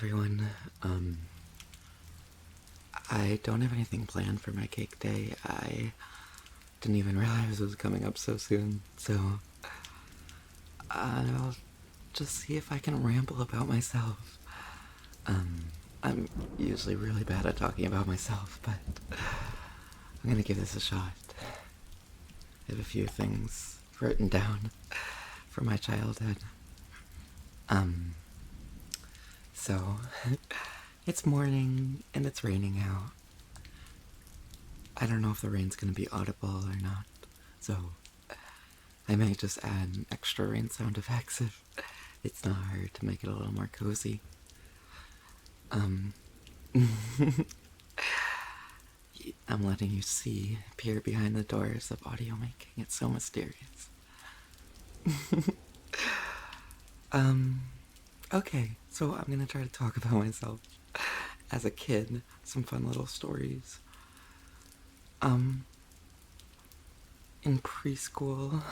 everyone. I don't have anything planned for my cake day. I didn't even realize it was coming up so soon, so I'll just see if I can ramble about myself. I'm usually really bad at talking about myself, but I'm gonna give this a shot. I have a few things written down from my childhood. Um, so it's morning and it's raining out. I don't know if the rain's gonna be audible or not, so I might just add extra rain sound effects if it's not hard to make it a little more cozy. Um, I'm letting you see, peer behind the doors of audio making. It's so mysterious. um, okay, so I'm gonna try to talk about myself as a kid. Some fun little stories. Um, in preschool,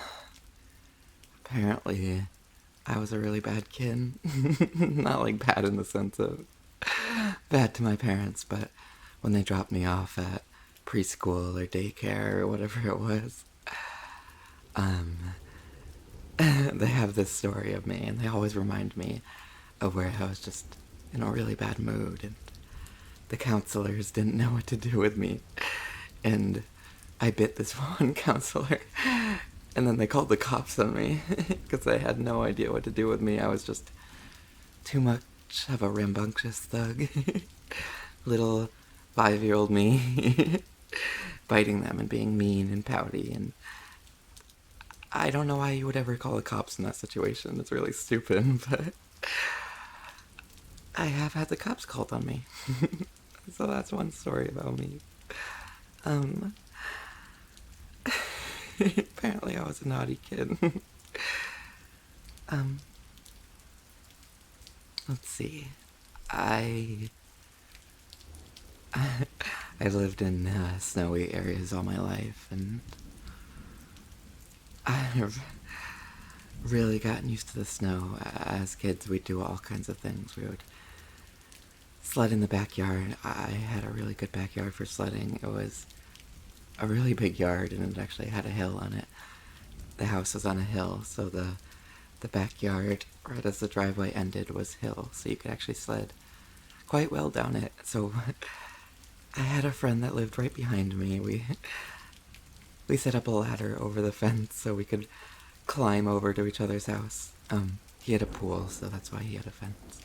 apparently I was a really bad kid. Not like bad in the sense of bad to my parents, but when they dropped me off at preschool or daycare or whatever it was, um, they have this story of me, and they always remind me of where I was just in a really bad mood, and the counselors didn't know what to do with me, and I bit this one counselor, and then they called the cops on me because they had no idea what to do with me. I was just too much of a rambunctious thug. Little 5-year-old me biting them and being mean and pouty, and I don't know why you would ever call the cops in that situation. It's really stupid, but I have had the cops called on me. So that's one story about me. Um, apparently I was a naughty kid. um, let's see. I I've lived in snowy areas all my life, and I've really gotten used to the snow. As kids, we'd do all kinds of things. We would sled in the backyard. I had a really good backyard for sledding. It was a really big yard, and it actually had a hill on it. The house was on a hill, so the backyard, right as the driveway ended, was hill, so you could actually sled quite well down it. So I had a friend that lived right behind me. We set up a ladder over the fence so we could climb over to each other's house. He had a pool, so that's why he had a fence.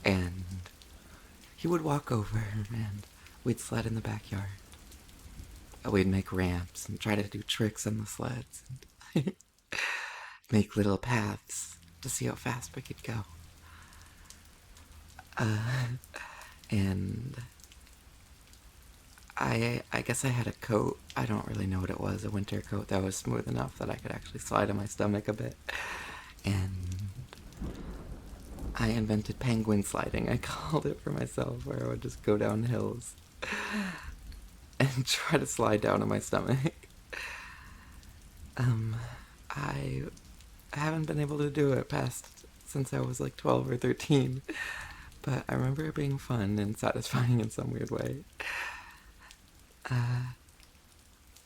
And he would walk over, and we'd sled in the backyard. We'd make ramps and try to do tricks on the sleds. And make little paths to see how fast we could go. And I guess I had a coat. I don't really know what it was. A winter coat that was smooth enough that I could actually slide on my stomach a bit. And I invented penguin sliding. I called it for myself, where I would just go down hills and try to slide down on my stomach. I haven't been able to do it past since I was like 12 or 13, but I remember it being fun and satisfying in some weird way.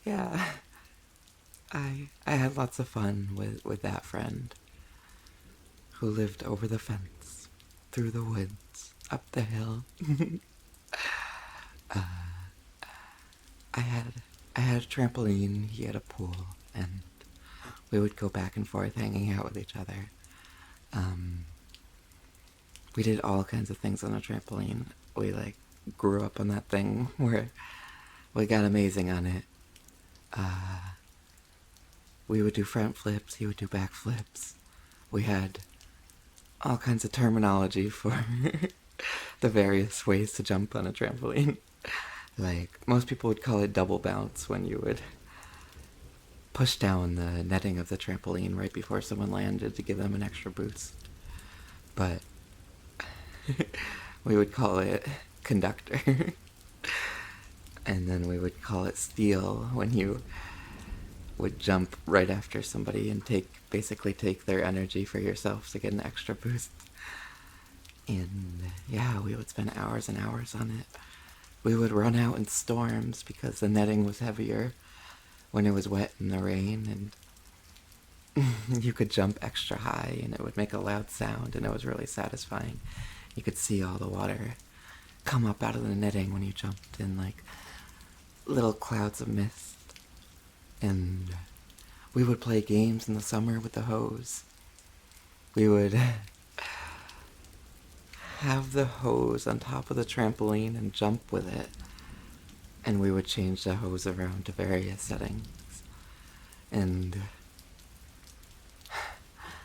Yeah, I had lots of fun with that friend who lived over the fence, through the woods, up the hill. I had I had a trampoline, he had a pool, and we would go back and forth hanging out with each other. We did all kinds of things on a trampoline. We grew up on that thing where we got amazing on it. We would do front flips, he would do back flips. We had all kinds of terminology for the various ways to jump on a trampoline. Most people would call it double bounce, when you would push down the netting of the trampoline right before someone landed to give them an extra boost. But we would call it conductor. And then we would call it steal, when you would jump right after somebody and basically take their energy for yourself to get an extra boost. And yeah, we would spend hours and hours on it. We would run out in storms because the netting was heavier when it was wet in the rain, and you could jump extra high and it would make a loud sound, and it was really satisfying. You could see all the water come up out of the netting when you jumped in like little clouds of mist. And we would play games in the summer with the hose. We would have the hose on top of the trampoline and jump with it. And we would change the hose around to various settings. And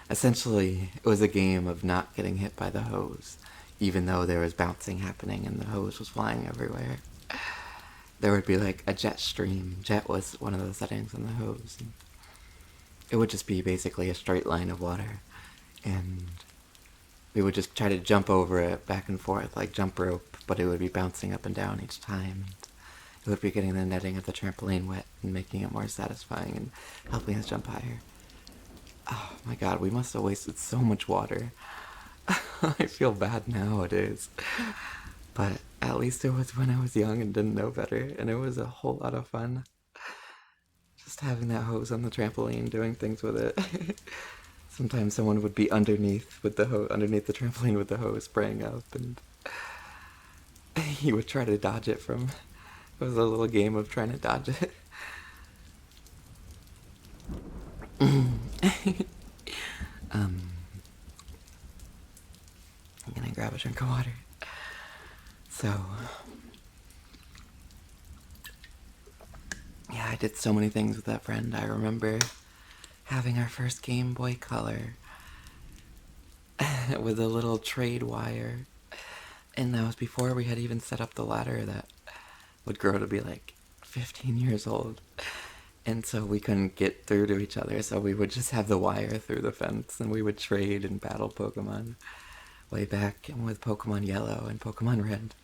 essentially, it was a game of not getting hit by the hose, even though there was bouncing happening and the hose was flying everywhere. There would be like a jet stream. Jet was one of the settings on the hose. And it would just be basically a straight line of water. And we would just try to jump over it back and forth like jump rope, but it would be bouncing up and down each time. It would be getting the netting of the trampoline wet and making it more satisfying and helping us jump higher. Oh my god, we must have wasted so much water. I feel bad nowadays. But at least it was when I was young and didn't know better, and it was a whole lot of fun. Just having that hose on the trampoline, doing things with it. Sometimes someone would be underneath with the underneath the trampoline with the hose spraying up, and he would try to dodge it from. It was a little game of trying to dodge it. I'm gonna grab a drink of water. So, yeah, I did so many things with that friend. I remember having our first Game Boy Color with a little trade wire. And that was before we had even set up the ladder that would grow to be like 15 years old. And so we couldn't get through to each other, so we would just have the wire through the fence and we would trade and battle Pokemon way back with Pokemon Yellow and Pokemon Red.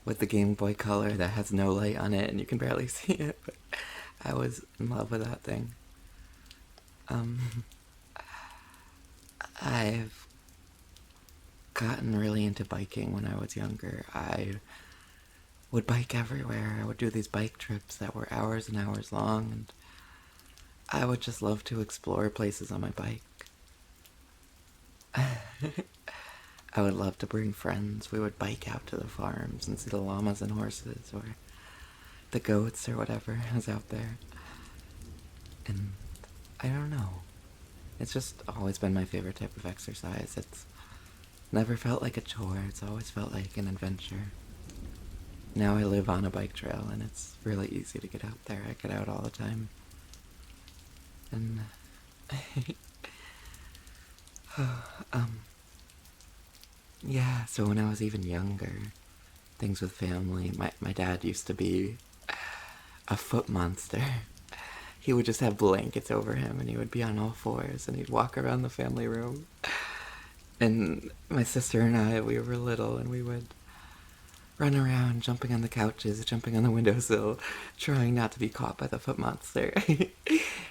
With the Game Boy Color that has no light on it and you can barely see it, but I was in love with that thing. I've gotten really into biking when I was younger. I would bike everywhere. I would do these bike trips that were hours and hours long, and I would just love to explore places on my bike. I would love to bring friends. We would bike out to the farms and see the llamas and horses, or the goats, or whatever is out there. And I don't know. It's just always been my favorite type of exercise. It's never felt like a chore. It's always felt like an adventure. Now I live on a bike trail, and it's really easy to get out there. I get out all the time. And yeah, so when I was even younger, things with family, my dad used to be a foot monster. He would just have blankets over him, and he would be on all fours, and he'd walk around the family room. And my sister and I, we were little, and we would run around, jumping on the couches, jumping on the windowsill, trying not to be caught by the foot monster.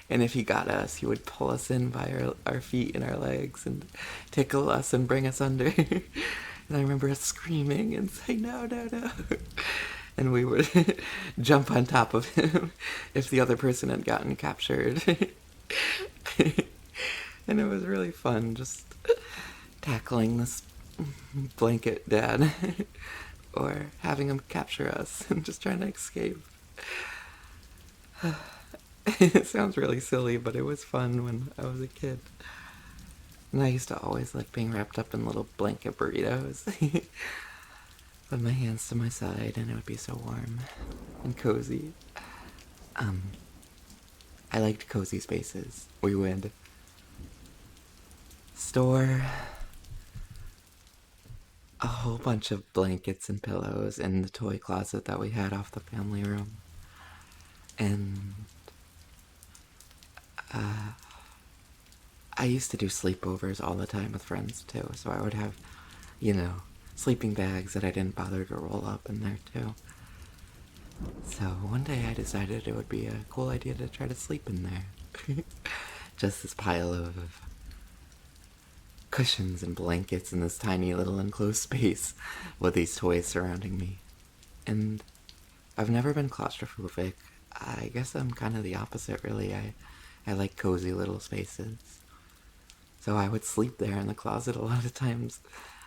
And if he got us, he would pull us in by our feet and our legs and tickle us and bring us under. And I remember us screaming and saying, no, no, no. And we would jump on top of him if the other person had gotten captured. And it was really fun just tackling this blanket dad. Or having him capture us and just trying to escape. It sounds really silly, but it was fun when I was a kid. And I used to always like being wrapped up in little blanket burritos. Put my hands to my side and it would be so warm and cozy. I liked cozy spaces. We would store a whole bunch of blankets and pillows in the toy closet that we had off the family room. And I used to do sleepovers all the time with friends too, so I would have, sleeping bags that I didn't bother to roll up in there too. So one day I decided it would be a cool idea to try to sleep in there. Just this pile of cushions and blankets in this tiny little enclosed space with these toys surrounding me. And I've never been claustrophobic. I guess I'm kind of the opposite, really. I like cozy little spaces. So I would sleep there in the closet a lot of times.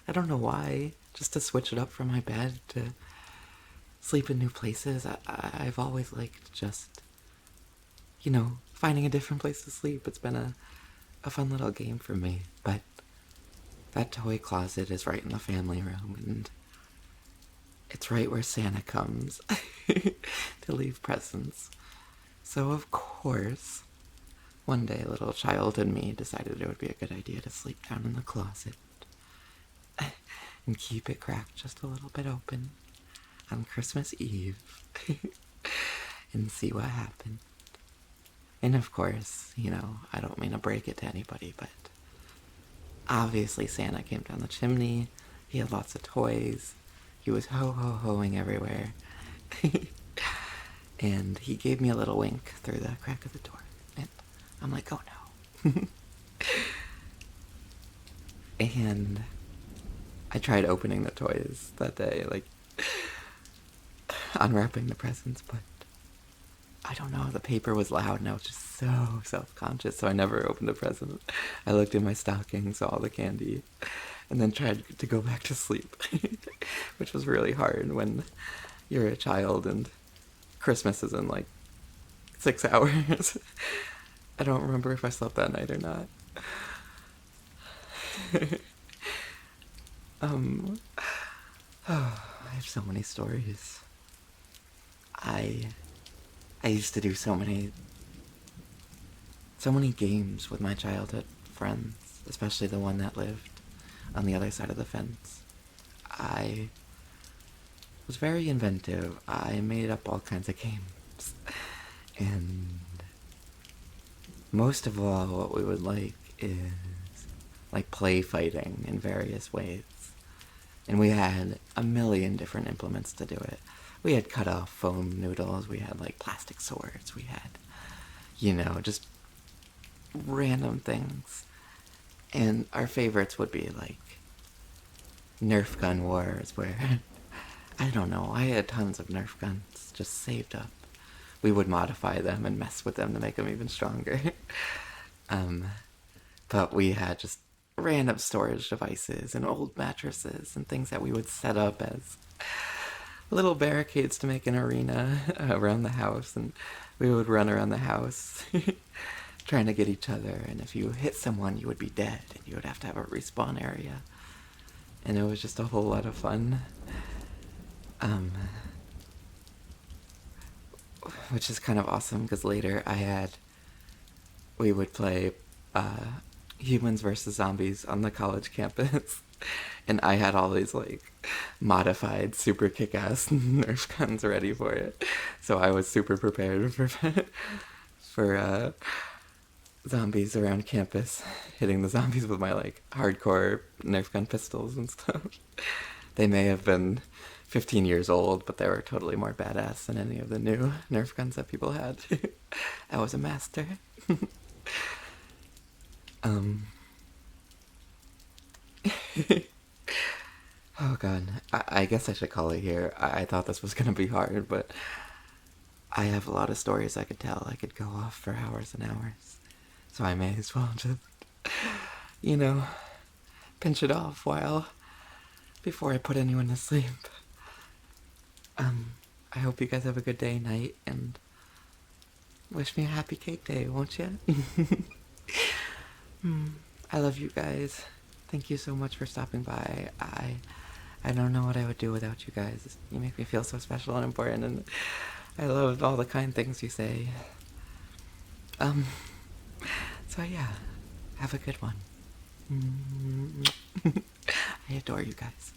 I don't know why, just to switch it up from my bed to sleep in new places. I've always liked just, finding a different place to sleep. It's been a fun little game for me. But that toy closet is right in the family room, and it's right where Santa comes to leave presents. So, of course, one day little child in me decided it would be a good idea to sleep down in the closet and keep it cracked just a little bit open on Christmas Eve and see what happened. And of course, I don't mean to break it to anybody, but obviously Santa came down the chimney. He had lots of toys. He was ho-ho-hoing everywhere. And he gave me a little wink through the crack of the door. And I'm like, oh no. And I tried opening the toys that day, like unwrapping the presents, but I don't know, the paper was loud and I was just so self-conscious, so I never opened the present. I looked in my stocking, saw all the candy, and then tried to go back to sleep, which was really hard when you're a child and Christmas is in like 6 hours. I don't remember if I slept that night or not. I have so many stories. I used to do so many games with my childhood friends, especially the one that lived on the other side of the fence. I was very inventive. I made up all kinds of games. And most of all, what we would like is like play fighting in various ways. And we had a million different implements to do it. We had cut off foam noodles, we had like plastic swords, we had, just random things. And our favorites would be like Nerf gun wars, where, I don't know, I had tons of Nerf guns just saved up. We would modify them and mess with them to make them even stronger. But we had just random storage devices and old mattresses and things that we would set up as little barricades to make an arena around the house, and we would run around the house trying to get each other, and if you hit someone you would be dead and you would have to have a respawn area, and it was just a whole lot of fun. Which is kind of awesome because later we would play humans versus zombies on the college campus. And I had all these like modified super kick-ass Nerf guns ready for it. So I was super prepared for zombies around campus, hitting the zombies with my like hardcore Nerf gun pistols and stuff. They may have been 15 years old, but they were totally more badass than any of the new Nerf guns that people had. I was a master. Oh god, I guess I should call it here. I thought this was gonna be hard, but I have a lot of stories I could tell. I could go off for hours and hours. So I may as well just, pinch it off before I put anyone to sleep. I hope you guys have a good day, night, and wish me a happy cake day, won't you? I love you guys. Thank you so much for stopping by. I don't know what I would do without you guys. You make me feel so special and important, and I love all the kind things you say. So yeah, have a good one. I adore you guys.